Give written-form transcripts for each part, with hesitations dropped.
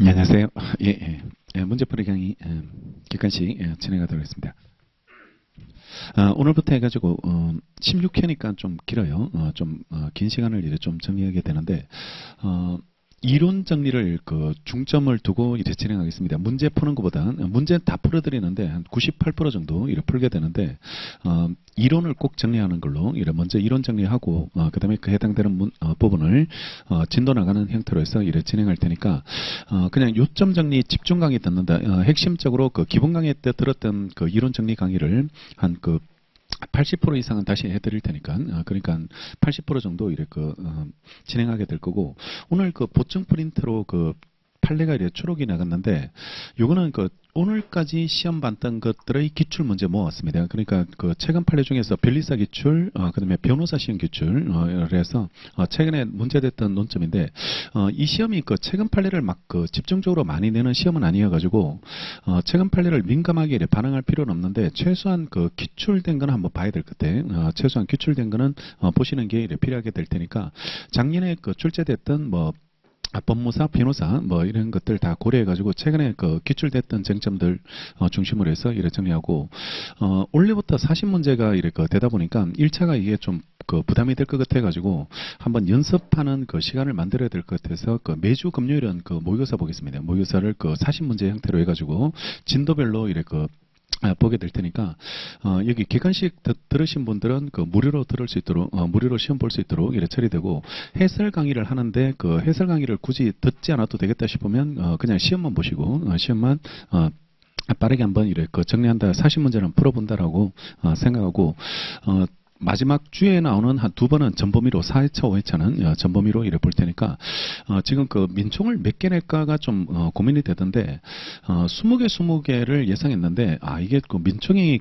네, 안녕하세요. 예, 예. 문제풀이 강의 객관식 진행하도록 하겠습니다. 오늘부터 해가지고 16회니까 좀 길어요. 좀 긴 시간을 이제 좀 정리하게 되는데 이론 정리를 중점을 두고 이제 진행하겠습니다. 문제 푸는 것보다 문제 다 풀어드리는데 한 98% 정도 이렇게 풀게 되는데 이론을 꼭 정리하는 걸로 이래 먼저 이론 정리하고 그다음에 그 해당되는 부분을 진도 나가는 형태로 해서 이래 진행할 테니까 그냥 요점 정리 집중 강의 듣는다. 핵심적으로 그 기본 강의 때 들었던 그 이론 정리 강의를 한 80% 이상은 다시 해드릴 테니까 그러니까 80% 정도 이렇게 진행하게 될 거고 오늘 보충 프린트로 판례가 이렇게 초록이 나갔는데 요거는 오늘까지 시험 봤던 것들의 기출 문제 모았습니다. 그러니까 최근 판례 중에서 변리사 기출, 그다음에 변호사 시험 기출, 그래서 최근에 문제됐던 논점인데 이 시험이 최근 판례를 막 집중적으로 많이 내는 시험은 아니어가지고 최근 판례를 민감하게 반응할 필요는 없는데 최소한 기출된 거는 한번 봐야 될 것 같아. 최소한 기출된 거는 보시는 게 필요하게 될 테니까 작년에 출제됐던 법무사, 변호사 이런 것들 다 고려해가지고 최근에 기출됐던 쟁점들 중심으로 해서 이래 정리하고 원래부터 40문제가 이렇게 되다 보니까 1차가 이게 좀 부담이 될 것 같아가지고 한번 연습하는 시간을 만들어야 될 것 같아서 매주 금요일은 모의고사 보겠습니다. 모의고사를 40문제 형태로 해가지고 진도별로 이렇게 보게 될 테니까 여기 객관식 들으신 분들은 무료로 들을 수 있도록 무료로 시험 볼 수 있도록 이렇게 처리되고 해설 강의를 하는데 해설 강의를 굳이 듣지 않아도 되겠다 싶으면 그냥 시험만 보시고 시험만 빠르게 한번 이렇게 정리한다 40문제는 풀어본다라고 생각하고 마지막 주에 나오는 한 두 번은 전범위로 4회차, 5회차는 전범위로 이래 볼 테니까 지금 민총을 몇 개 낼까가 좀 고민이 되던데 20개, 20개를 예상했는데 이게 민총이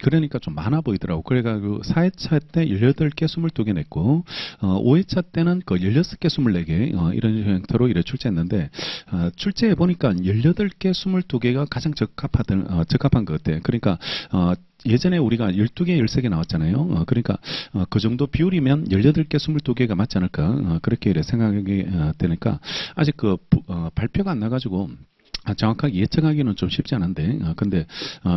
그러니까 좀 많아 보이더라고. 그래가지고 4회차 때 18개, 22개 냈고 5회차 때는 16개, 24개 이런 형태로 이래 출제했는데 출제해 보니까 18개, 22개가 가장 적합한 것 같아. 그러니까 예전에 우리가 12개, 13개 나왔잖아요. 그러니까 그 정도 비율이면 18개, 22개가 맞지 않을까 그렇게 생각이 되니까 아직 발표가 안 나가지고 정확하게 예측하기는 좀 쉽지 않은데 근데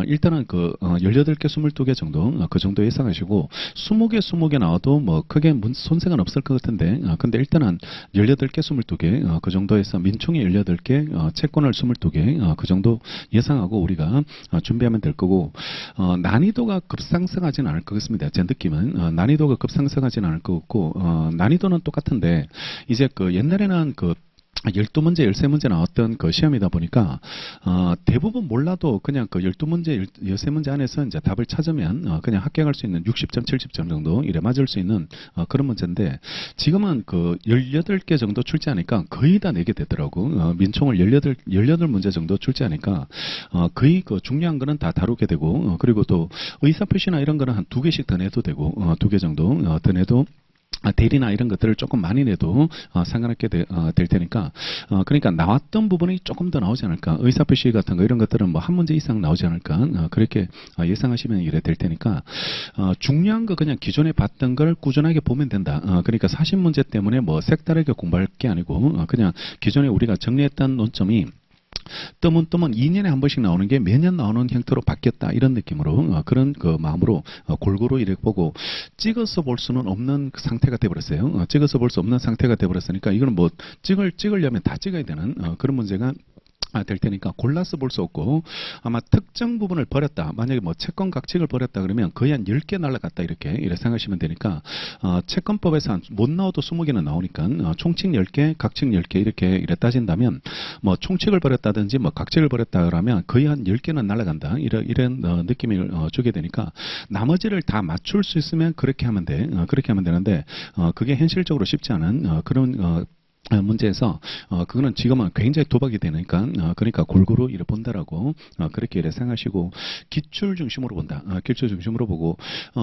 일단은 18개, 22개 정도 그 정도 예상하시고 20개, 20개 나와도 크게 손색은 없을 것 같은데 근데 일단은 18개, 22개 그 정도에서 민총이 18개 채권을 22개 그 정도 예상하고 우리가 준비하면 될 거고 난이도가 급상승하지는 않을 것 같습니다. 제 느낌은 난이도가 급상승하지는 않을 것 같고 난이도는 똑같은데 이제 옛날에는 12문제, 13문제 나왔던 시험이다 보니까, 대부분 몰라도 그냥 12문제, 13문제 안에서 이제 답을 찾으면, 그냥 합격할 수 있는 60점, 70점 정도, 이래 맞을 수 있는, 그런 문제인데, 지금은 18개 정도 출제하니까 거의 다 내게 되더라고. 민총을 18문제 정도 출제하니까, 거의 중요한 거는 다 다루게 되고, 그리고 또 의사표시나 이런 거는 한 2개씩 더 내도 되고, 2개 정도 더 내도, 대리나 이런 것들을 조금 많이 내도 상관없게 될 테니까 그러니까 나왔던 부분이 조금 더 나오지 않을까 의사표시 같은 거 이런 것들은 한 문제 이상 나오지 않을까 그렇게 예상하시면 이래 될 테니까 중요한 거 그냥 기존에 봤던 걸 꾸준하게 보면 된다. 그러니까 40문제 때문에 색다르게 공부할 게 아니고 그냥 기존에 우리가 정리했던 논점이 뜨문뜨문 2년에 한 번씩 나오는 게 매년 나오는 형태로 바뀌었다 이런 느낌으로 그런 마음으로 골고루 이렇게 보고 찍어서 볼 수는 없는 상태가 돼버렸어요. 찍어서 볼 수 없는 상태가 돼버렸으니까 이거는 찍으려면 다 찍어야 되는 그런 문제가 될 테니까 골라서 볼 수 없고 아마 특정 부분을 버렸다. 만약에 채권 각칙을 버렸다 그러면 거의 한 10개 날라갔다 이렇게 생각하시면 되니까 채권법에서 못 나와도 20개는 나오니까 총칙 10개, 각칙 10개 이렇게 따진다면 총칙을 버렸다든지 각칙을 버렸다 그러면 거의 한 10개는 날라간다. 이런 느낌을 주게 되니까 나머지를 다 맞출 수 있으면 그렇게 하면 돼. 그렇게 하면 되는데 그게 현실적으로 쉽지 않은 그런 문제에서 그거는 지금은 굉장히 도박이 되니까 그러니까 골고루 이래 본다라고 그렇게 이래 생각하시고 기출 중심으로 본다. 기출 중심으로 보고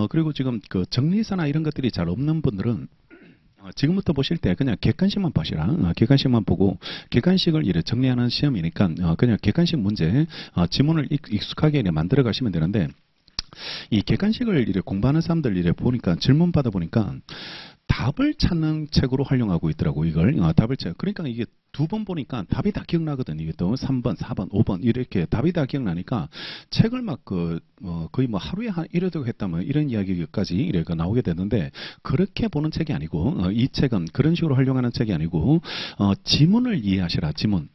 그리고 지금 정리사나 이런 것들이 잘 없는 분들은 지금부터 보실 때 그냥 객관식만 보시라. 객관식만 보고 객관식을 이래 정리하는 시험이니까 그냥 객관식 문제 지문을 익숙하게 만들어 가시면 되는데 이 객관식을 이래 공부하는 사람들 이래 보니까 질문 받아 보니까 답을 찾는 책으로 활용하고 있더라고 이걸 답을 찾. 그러니까 이게 두 번 보니까 답이 다 기억나거든. 이게 또 3번, 4번, 5번 이렇게 답이 다 기억나니까 책을 막 거의 뭐 하루에 한 1회 했다면 이런 이야기까지 이렇게 나오게 되는데 그렇게 보는 책이 아니고 이 책은 그런 식으로 활용하는 책이 아니고 지문을 이해하시라. 지문.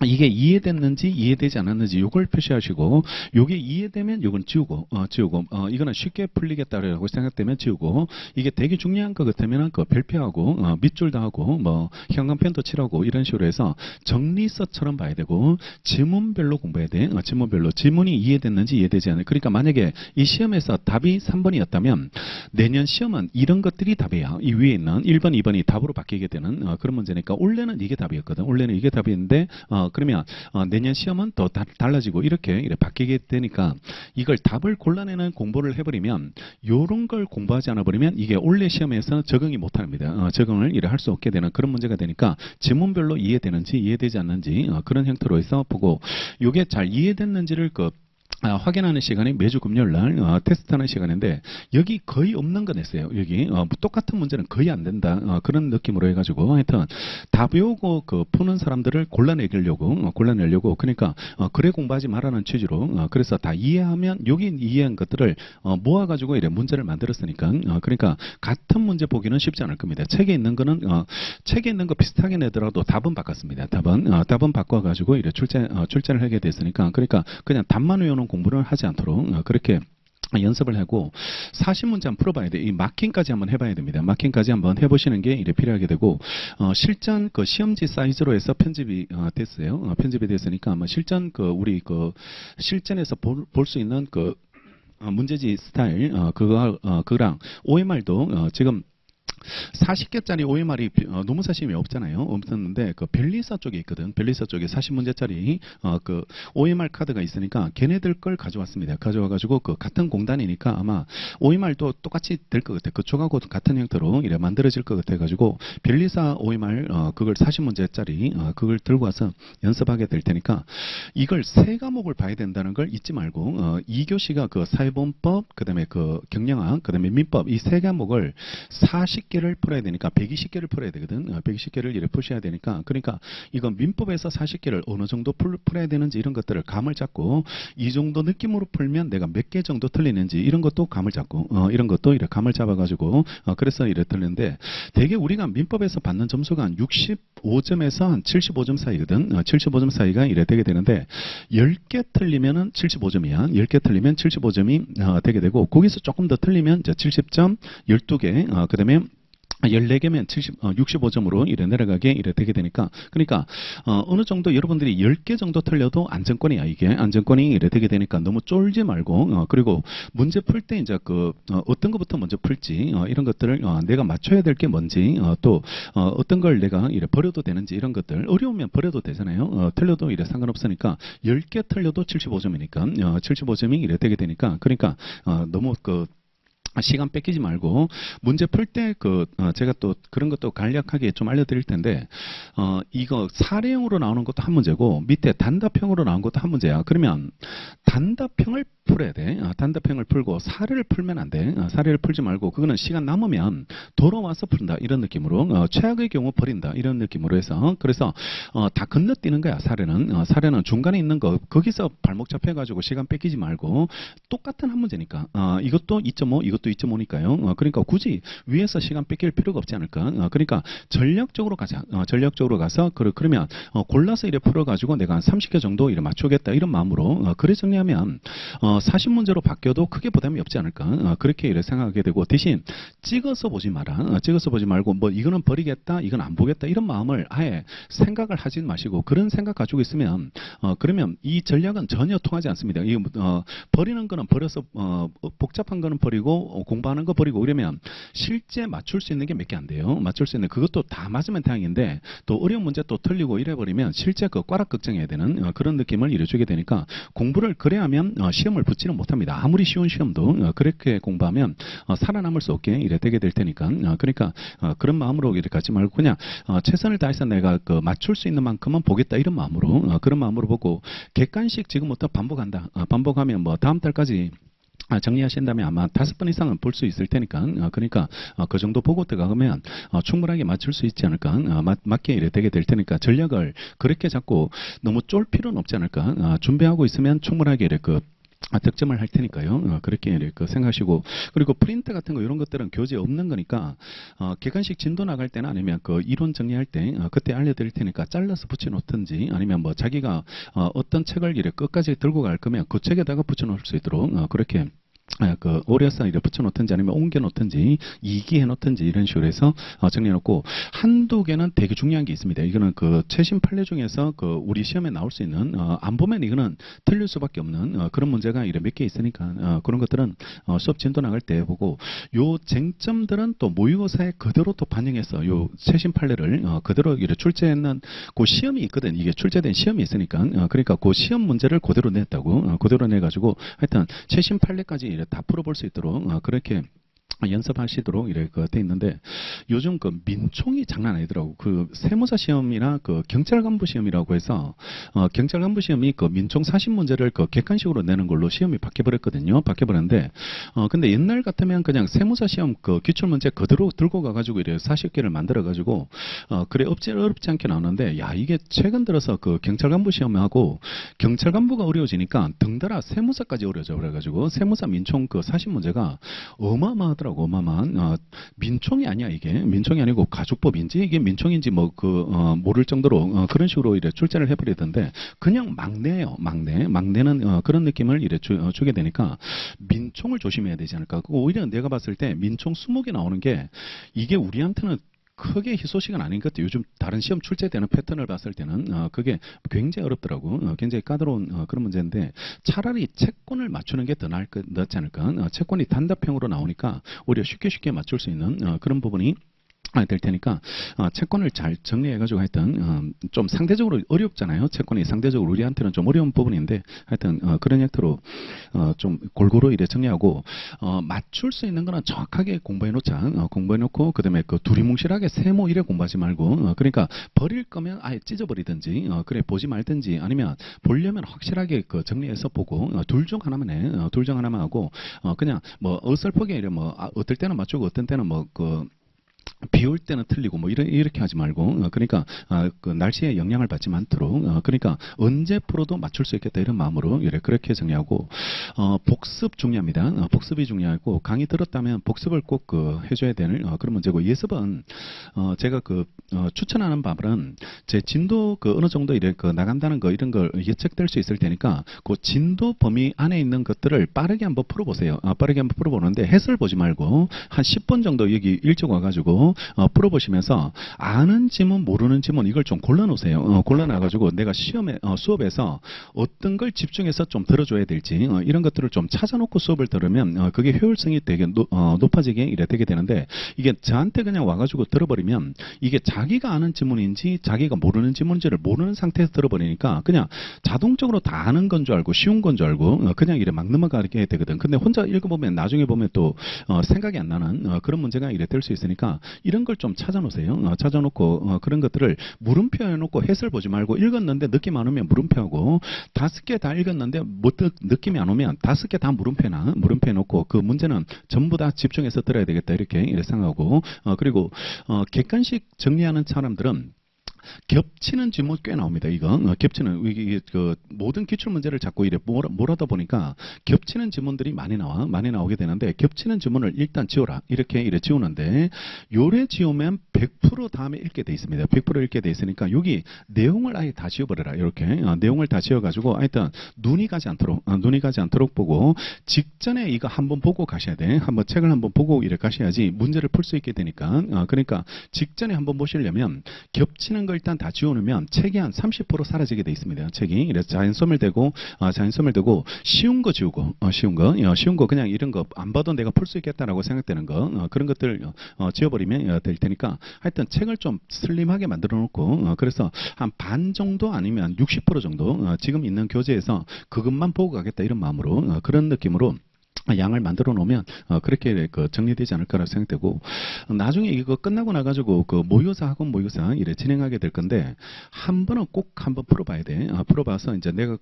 이게 이해됐는지 이해되지 않았는지 이걸 표시하시고 요게 이해되면 요건 지우고 이거는 쉽게 풀리겠다라고 생각되면 지우고 이게 되게 중요한 것 같으면 그 별표하고 밑줄도 하고 뭐 형광펜도 칠하고 이런 식으로 해서 정리서처럼 봐야 되고 지문별로 공부해야 돼. 지문별로 지문이 이해됐는지 이해되지 않는지. 그러니까 만약에 이 시험에서 답이 3번이었다면 내년 시험은 이런 것들이 답이야. 이 위에 있는 1번, 2번이 답으로 바뀌게 되는 그런 문제니까 원래는 이게 답이었거든. 원래는 이게 답이었는데 그러면 내년 시험은 더 달라지고 이렇게 바뀌게 되니까 이걸 답을 골라내는 공부를 해버리면 이런 걸 공부하지 않아 버리면 이게 올해 시험에서 적응이 못합니다. 적응을 할 수 없게 되는 그런 문제가 되니까 지문별로 이해되는지 이해되지 않는지 그런 형태로 해서 보고 이게 잘 이해됐는지를 확인하는 시간이 매주 금요일 날 테스트하는 시간인데 여기 거의 없는 거 냈어요. 여기 똑같은 문제는 거의 안 된다. 그런 느낌으로 해가지고 하여튼 답 외우고 푸는 사람들을 골라내려고 그러니까 그래 공부하지 말라는 취지로 그래서 다 이해하면 여기 이해한 것들을 모아가지고 이래 문제를 만들었으니까 그러니까 같은 문제 보기는 쉽지 않을 겁니다. 책에 있는 거는 책에 있는 거 비슷하게 내더라도 답은 바꿨습니다. 답은 바꿔가지고 이래 출제를 하게 됐으니까 그러니까 그냥 답만 외우는 공부를 하지 않도록 그렇게 연습을 하고 40문제 한번 풀어봐야 돼. 이 마킹까지 한번 해봐야 됩니다. 마킹까지 한번 해보시는 게 이래 필요하게 되고 실전 시험지 사이즈로 해서 편집이 됐어요. 편집이 됐으니까 아마 실전 우리 실전에서 볼 수 있는 문제지 스타일 그거랑 OMR도 지금 40개짜리 OMR이 노무사시험이 없잖아요. 없었는데 벨리사 쪽에 있거든. 벨리사 쪽에 40문제짜리 OMR 카드가 있으니까 걔네들 걸 가져왔습니다. 가져와가지고 같은 공단이니까 아마 OMR도 똑같이 될 것 같아. 그쪽하고 같은 형태로 이래 만들어질 것 같아가지고 벨리사 OMR 그걸 40문제짜리 그걸 들고 와서 연습하게 될 테니까 이걸 세 과목을 봐야 된다는 걸 잊지 말고 2교시가 사회보험법, 그다음에 경영학, 그다음에 민법 이 세 과목을 40개를 풀어야 되니까 120개를 풀어야 되거든. 120개를 이렇게 푸셔야 되니까 그러니까 이건 민법에서 40개를 어느 정도 풀어야 되는지 이런 것들을 감을 잡고 이 정도 느낌으로 풀면 내가 몇 개 정도 틀리는지 이런 것도 감을 잡고 이런 것도 이렇게 감을 잡아가지고 그래서 이렇게 틀리는데 되게 우리가 민법에서 받는 점수가 한 65점에서 한 75점 사이거든. 75점 사이가 이래 되게 되는데 10개 틀리면은 75점이야. 10개 틀리면 75점이 되게 되고 거기서 조금 더 틀리면 이제 70점, 12개 그다음에 14개면 65점으로 이래 내려가게 이래 되게 되니까 그러니까 어느 정도 여러분들이 10개 정도 틀려도 안정권이야. 이게 안정권이 이래 되게 되니까 너무 쫄지 말고 그리고 문제 풀 때 이제 어떤 것부터 먼저 풀지 이런 것들을 내가 맞춰야 될 게 뭔지 또 어떤 걸 내가 이래 버려도 되는지 이런 것들 어려우면 버려도 되잖아요. 틀려도 이래 상관없으니까 10개 틀려도 75점이니까 75점이 이래 되게 되니까 그러니까 너무 시간 뺏기지 말고 문제 풀 때 제가 또 그런 것도 간략하게 좀 알려드릴 텐데 이거 사례형으로 나오는 것도 한 문제고 밑에 단답형으로 나온 것도 한 문제야. 그러면 단답형을 풀어야 돼. 단답형을 풀고 사례를 풀면 안 돼. 사례를 풀지 말고 그거는 시간 남으면 돌아와서 푼다 이런 느낌으로 최악의 경우 버린다 이런 느낌으로 해서 그래서 다 건너뛰는 거야. 사례는 중간에 있는 거 거기서 발목 잡혀가지고 시간 뺏기지 말고 똑같은 한 문제니까 이것도 2.5 이것도 2.5니까요. 그러니까 굳이 위에서 시간 뺏길 필요가 없지 않을까. 그러니까 전략적으로 가자. 전략적으로 가서 그러면 골라서 이래 풀어가지고 내가 한 30개 정도 이래 맞추겠다 이런 마음으로 그래 정리하면 40문제로 바뀌어도 크게 부담이 없지 않을까. 그렇게 이래 생각하게 되고 대신 찍어서 보지 마라. 찍어서 보지 말고 뭐 이거는 버리겠다 이건 안 보겠다 이런 마음을 아예 생각을 하지 마시고 그런 생각 가지고 있으면 그러면 이 전략은 전혀 통하지 않습니다. 버리는 거는 버려서 복잡한 거는 버리고 공부하는 거 버리고 이러면 실제 맞출 수 있는 게 몇 개 안 돼요. 맞출 수 있는 그것도 다 맞으면 다행인데 또 어려운 문제 또 틀리고 이래버리면 실제 꽈락 걱정해야 되는 그런 느낌을 이뤄주게 되니까 공부를 그래야 하면 시험을 붙지는 못합니다. 아무리 쉬운 시험도 그렇게 공부하면 살아남을 수 없게 이래 되게 될 테니까 그러니까 그런 마음으로 이렇게 가지 말고 그냥 최선을 다해서 내가 맞출 수 있는 만큼은 보겠다 이런 마음으로 그런 마음으로 보고 객관식 지금부터 반복한다. 반복하면 뭐 다음 달까지 정리하신다면 아마 5번 이상은 볼 수 있을 테니까, 그러니까 그 정도 보고 들어가면 충분하게 맞출 수 있지 않을까, 맞게 이래 되게 될 테니까 전략을 그렇게 잡고 너무 쫄 필요는 없지 않을까, 준비하고 있으면 충분하게 이래 득점을 할 테니까요. 그렇게 생각하시고, 그리고 프린트 같은 거 이런 것들은 교재 없는 거니까 객관식 진도 나갈 때나 아니면 그 이론 정리할 때 그때 알려드릴 테니까 잘라서 붙여놓든지 아니면 뭐 자기가 어떤 책을 이래 끝까지 들고 갈 거면 그 책에다가 붙여놓을 수 있도록 그렇게 오려서 이렇게 붙여놓든지 아니면 옮겨놓든지 이기해놓든지 이런 식으로 해서 정리해놓고, 한두 개는 되게 중요한 게 있습니다. 이거는 그 최신 판례 중에서 그 우리 시험에 나올 수 있는 안 보면 이거는 틀릴 수밖에 없는 그런 문제가 이래 몇 개 있으니까 그런 것들은 수업 진도 나갈 때 보고, 요 쟁점들은 또 모의고사에 그대로 또 반영해서 요 최신 판례를 그대로 이래 출제했는 그 시험이 있거든. 이게 출제된 시험이 있으니까 그러니까 그 시험 문제를 그대로 냈다고 그대로 내가지고 하여튼 최신 판례까지 다 풀어볼 수 있도록 그렇게 연습하시도록 이렇게 돼 있는데, 요즘 그 민총이 장난 아니더라고. 그 세무사 시험이나 그 경찰 간부 시험이라고 해서 경찰 간부 시험이 그 민총 40문제를 그 객관식으로 내는 걸로 시험이 바뀌어버렸거든요. 바뀌어버렸는데 근데 옛날 같으면 그냥 세무사 시험 그 기출문제 그대로 들고 가가지고 이래 40개를 만들어가지고 그래 어렵지 않게 나오는데, 야 이게 최근 들어서 그 경찰 간부 시험하고 경찰 간부가 어려워지니까 덩달아 세무사까지 어려워져. 그래가지고 세무사 민총 그 40문제가 어마어마하더라고. 어마어마한 민총이 아니야. 이게 민총이 아니고 가죽법인지 이게 민총인지 뭐 모를 정도로 그런 식으로 이래 출제를 해버리던데, 그냥 막내예요. 막내는 그런 느낌을 이래 주게 되니까 민총을 조심해야 되지 않을까. 오히려 내가 봤을 때 민총 20개 나오는 게 이게 우리한테는 크게 희소식은 아닌 것 같아요. 요즘 다른 시험 출제되는 패턴을 봤을 때는 그게 굉장히 어렵더라고. 굉장히 까다로운 그런 문제인데, 차라리 채권을 맞추는 게 더 낫지 않을까. 채권이 단답형으로 나오니까 오히려 쉽게 맞출 수 있는 그런 부분이 될 테니까 채권을 잘 정리해가지고 하여튼 좀 상대적으로 어렵잖아요. 채권이 상대적으로 우리한테는 좀 어려운 부분인데 하여튼 그런 형태로 좀 골고루 이래 정리하고 맞출 수 있는 거는 정확하게 공부해놓자. 공부해놓고 그다음에 그 두리뭉실하게 세모 이래 공부하지 말고 그러니까 버릴 거면 아예 찢어버리든지 그래 보지 말든지 아니면 보려면 확실하게 그 정리해서 보고 둘 중 하나만 해. 둘 중 하나만 하고 그냥 뭐 어설프게 이래 뭐 어떨 때는 맞추고 어떤 때는 뭐 비올 때는 틀리고 뭐 이렇게 하지 말고 그러니까 그 날씨에 영향을 받지 않도록 그러니까 언제 풀어도 맞출 수 있겠다 이런 마음으로 그렇게 정리하고, 복습 중요합니다. 복습이 중요하고 강의 들었다면 복습을 꼭 해줘야 되는 그런 문제고, 예습은 제가 추천하는 바는 제 진도 어느 정도 이래 나간다는 거 이런 걸 예측될 수 있을 테니까 그 진도 범위 안에 있는 것들을 빠르게 한번 풀어보세요. 빠르게 한번 풀어보는데 해설 보지 말고 한 10분 정도 여기 일찍 와가지고 풀어보시면서 아는 지문 모르는 지문 이걸 좀 골라놓으세요. 골라놔가지고 내가 수업에서 어떤 걸 집중해서 좀 들어줘야 될지 이런 것들을 좀 찾아놓고 수업을 들으면 그게 효율성이 되게 높아지게 이래 되게 되는데, 이게 저한테 그냥 와가지고 들어버리면 이게 자기가 아는 지문인지 자기가 모르는 지문인지를 모르는 상태에서 들어버리니까 그냥 자동적으로 다 아는 건 줄 알고 쉬운 건 줄 알고 그냥 이래 막 넘어가게 되거든. 근데 혼자 읽어보면 나중에 보면 또 생각이 안 나는 그런 문제가 이래 될 수 있으니까 이런 걸 좀 찾아놓으세요. 찾아놓고 그런 것들을 물음표 해놓고 해설 보지 말고 읽었는데 느낌 안 오면 물음표하고 5개 다 읽었는데 느낌이 안 오면 5개 다 물음표해놓고 그 문제는 전부 다 집중해서 들어야 되겠다 이렇게 생각하고 그리고 객관식 정리하는 사람들은 겹치는 지문 꽤 나옵니다. 이거 겹치는 이게 모든 기출 문제를 자꾸 이래 몰아다 보니까 겹치는 지문들이 많이 나오게 되는데, 겹치는 지문을 일단 지워라 이렇게 지우는데 요래 지우면 100% 다음에 읽게 돼 있습니다. 100% 읽게 돼 있으니까 여기 내용을 아예 다 지워버려라. 이렇게 내용을 다 지워가지고 하여튼 눈이 가지 않도록 보고 직전에 이거 한번 보고 가셔야 돼. 한번 책을 한번 보고 이래 가셔야지 문제를 풀 수 있게 되니까 그러니까 직전에 한번 보시려면 겹치는 걸 일단 다 지워놓으면 책이 한 30% 사라지게 돼 있습니다. 책이 이래서 자연소멸되고 쉬운 거 지우고 쉬운 거 그냥 이런 거 안 봐도 내가 풀 수 있겠다라고 생각되는 거 그런 것들 지워버리면 될 테니까 하여튼 책을 좀 슬림하게 만들어 놓고 그래서 한 반 정도 아니면 60% 정도 지금 있는 교재에서 그것만 보고 가겠다 이런 마음으로 그런 느낌으로 양을 만들어 놓으면 그렇게 정리되지 않을까라고 생각되고, 나중에 이거 끝나고 나가지고 학원 모의고사 이래 진행하게 될 건데 한 번은 꼭 한번 풀어봐야 돼. 풀어봐서 이제 내가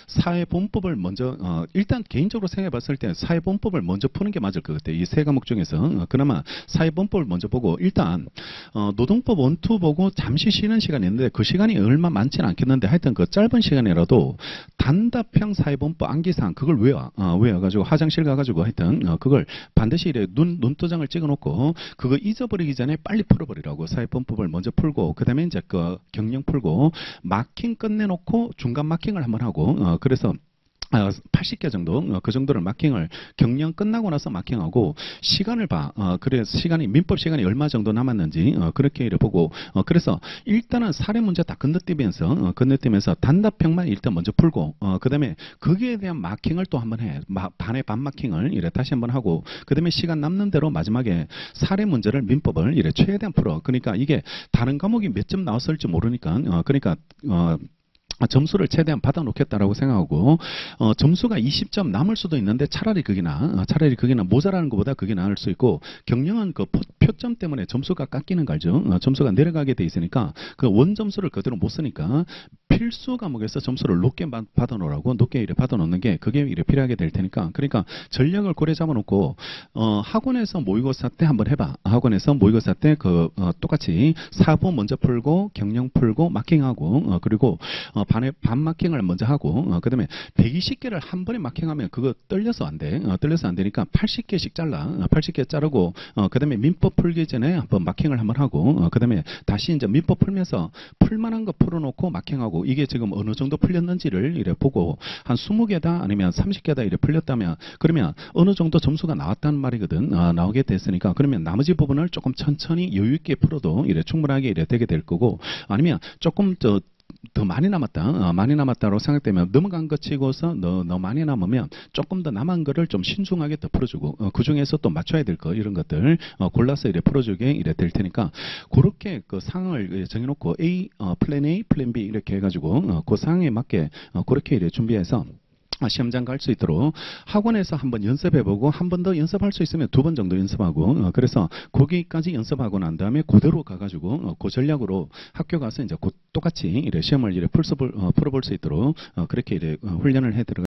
사회본법을 먼저 일단 개인적으로 생각해 봤을 때 사회본법을 먼저 푸는 게 맞을 것 같아요. 이 세 과목 중에서 그나마 사회본법을 먼저 보고 일단 노동법 원투 보고 잠시 쉬는 시간이 있는데 그 시간이 얼마 많지는 않겠는데 하여튼 그 짧은 시간이라도 단답형 사회본법 암기사항 그걸 외워가지고 화장실 가가지고 하여튼 그걸 반드시 이래 눈도장을 찍어놓고 그거 잊어버리기 전에 빨리 풀어버리라고. 사회본법을 먼저 풀고 그 다음에 이제 그 경영 풀고 마킹 끝내놓고 중간 마킹을 한번 하고 그래서 80개 정도, 그 정도를 마킹을 경영 끝나고 나서 마킹하고 시간을 봐. 그래서 민법 시간이 얼마 정도 남았는지 그렇게 이래 보고 그래서 일단은 사례 문제 다 건너뛰면서 단답형만 일단 먼저 풀고 그 다음에 거기에 대한 마킹을 또 한번 해. 반의 반 마킹을 이래 다시 한번 하고 그 다음에 시간 남는 대로 마지막에 사례 문제를 민법을 이래 최대한 풀어. 그러니까 이게 다른 과목이 몇 점 나왔을지 모르니까 점수를 최대한 받아놓겠다라고 생각하고 점수가 20점 남을 수도 있는데 차라리 그게 모자라는 것보다 그게 나을 수 있고 경영은 그 표점 때문에 점수가 깎이는 거 알죠? 점수가 내려가게 돼 있으니까 그 원점수를 그대로 못 쓰니까 필수 과목에서 점수를 높게 받아놓으라고 높게 이래 받아놓는 게 그게 이래 필요하게 될 테니까 그러니까 전략을 고려 잡아놓고 학원에서 모의고사 때 한번 해봐. 학원에서 모의고사 때 똑같이 사부 먼저 풀고 경영 풀고 마킹하고 그리고 반 마킹을 먼저 하고 그 다음에 120개를 한 번에 마킹하면 그거 떨려서 안 돼. 떨려서 안 되니까 80개씩 잘라. 80개 자르고 그 다음에 민법 풀기 전에 한번 마킹을 한번 하고 그 다음에 다시 이제 민법 풀면서 풀만한 거 풀어놓고 마킹하고 이게 지금 어느 정도 풀렸는지를 이래 보고 한 20개다 아니면 30개다 이래 풀렸다면 그러면 어느 정도 점수가 나왔다는 말이거든. 나오게 됐으니까 그러면 나머지 부분을 조금 천천히 여유 있게 풀어도 이래 충분하게 이래 되게 될 거고 아니면 조금 더 많이 남았다고 생각되면 넘어간 것 치고서 너 많이 남으면 조금 더 남은 거를 좀 신중하게 더 풀어주고 그 중에서 또 맞춰야 될 거 이런 것들 골라서 이래 풀어주게 이래 될 테니까 그렇게 그 상황을 정해놓고 플랜 A, 플랜 B 이렇게 해가지고 그 상황에 맞게 그렇게 이래 준비해서 시험장 갈 수 있도록 학원에서 한번 연습해보고 한 번 더 연습할 수 있으면 2번 정도 연습하고 그래서 거기까지 연습하고 난 다음에 그대로 가가지고 그 전략으로 학교 가서 이제 똑같이 이래 시험을 이래 풀어볼 수 있도록 그렇게 이래 훈련을 해 들어가.